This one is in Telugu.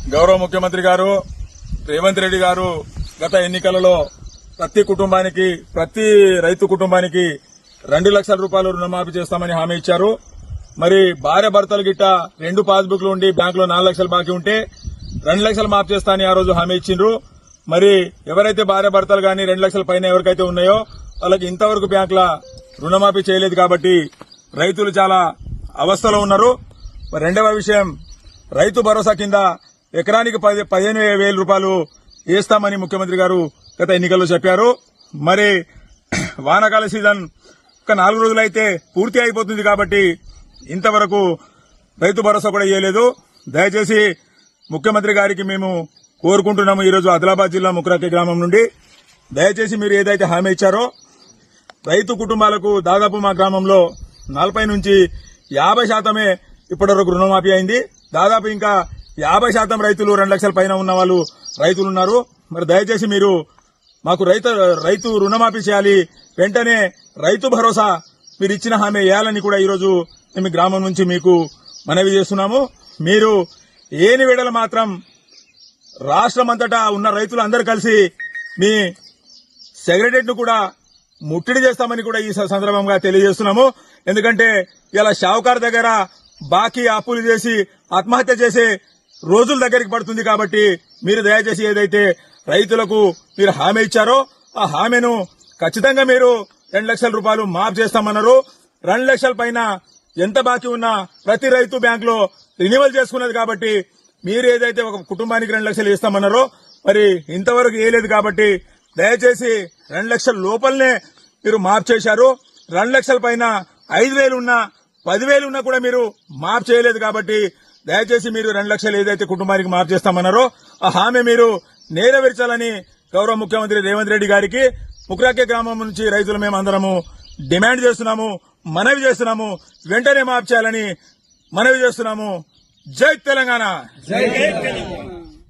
గౌరవ ముఖ్యమంత్రి గారు రేవంత్ రెడ్డి గారు గత ఎన్నికలలో ప్రతి రైతు కుటుంబానికి 2 లక్షల రూపాయలు రుణమాఫీ చేస్తామని హామీ ఇచ్చారు. మరి భార్య భర్తలు గిట్ట 2 పాస్బుక్లు ఉండి బ్యాంకులో 4 లక్షలు బాకీ ఉంటే 2 లక్షలు మాఫీ చేస్తానని ఆ రోజు హామీ ఇచ్చిండ్రు. మరి ఎవరైతే భార్య భర్తలు గాని 2 లక్షల పైన ఎవరికైతే ఉన్నాయో వాళ్ళకి ఇంతవరకు బ్యాంకుల రుణమాఫీ చేయలేదు కాబట్టి రైతులు చాలా అవస్థలో ఉన్నారు. రెండవ విషయం, రైతు భరోసా కింద ఎకరానికి 15,000 రూపాయలు వేస్తామని ముఖ్యమంత్రి గారు గత ఎన్నికల్లో చెప్పారు. మరి వానాకాల సీజన్ ఒక 4 రోజులైతే పూర్తి అయిపోతుంది కాబట్టి ఇంతవరకు రైతు భరోసా కూడా ఇవ్వలేదు. దయచేసి ముఖ్యమంత్రి గారికి మేము కోరుకుంటున్నాము. ఈరోజు ఆదిలాబాద్ జిల్లా ముక్రాకి గ్రామం నుండి దయచేసి మీరు ఏదైతే హామీ ఇచ్చారో రైతు కుటుంబాలకు దాదాపు మా గ్రామంలో 40 నుంచి 50% ఇప్పటివరకు రుణమాఫీ అయింది. దాదాపు ఇంకా 50% రైతులు 2 లక్షల పైన ఉన్న వాళ్ళు రైతులు ఉన్నారు. మరి దయచేసి మీరు మాకు రైతు రుణమాఫీ చేయాలి. వెంటనే రైతు భరోసా మీరు ఇచ్చిన హామీ వేయాలని కూడా ఈరోజు మేము గ్రామం నుంచి మీకు మనవి చేస్తున్నాము. మీరు ఏని వేళల మాత్రం రాష్ట్రమంతటా ఉన్న రైతులు అందరూ కలిసి మీ సెక్రటరియట్ ను కూడా ముట్టడి చేస్తామని కూడా ఈ సందర్భంగా తెలియజేస్తున్నాము. ఎందుకంటే ఇలా షావుకారు దగ్గర బాకీ అప్పులు చేసి ఆత్మహత్య చేసే రోజుల దగ్గరికి పడుతుంది. కాబట్టి మీరు దయచేసి ఏదైతే రైతులకు మీరు హామీ ఇచ్చారో ఆ హామీను ఖచ్చితంగా మీరు 2 లక్షల రూపాయలు మాఫ్ చేస్తామన్నారు. 2 లక్షల పైన ఎంత బాకీ ఉన్నా ప్రతి రైతు బ్యాంకులో రినివల్ చేసుకున్నది కాబట్టి మీరు ఏదైతే ఒక కుటుంబానికి 2 లక్షలు ఇస్తామన్నారో మరి ఇంతవరకు వేయలేదు. కాబట్టి దయచేసి 2 లక్షల లోపలనే మీరు మాఫ్ చేశారు. 2 లక్షల పైన 5,000 ఉన్నా 10,000 ఉన్నా కూడా మీరు మాఫ్ చేయలేదు. కాబట్టి దయచేసి మీరు 2 లక్షలు ఏదైతే కుటుంబానికి మాఫ్ చేస్తామన్నారో ఆ హామీ మీరు నెరవేర్చాలని గౌరవ ముఖ్యమంత్రి రేవంత్ రెడ్డి గారికి ముక్రాకే గ్రామం నుంచి రైతులు మేము అందరము డిమాండ్ చేస్తున్నాము, మనవి చేస్తున్నాము. వెంటనే మాఫ్ చేయాలని మనవి చేస్తున్నాము. జై తెలంగాణ.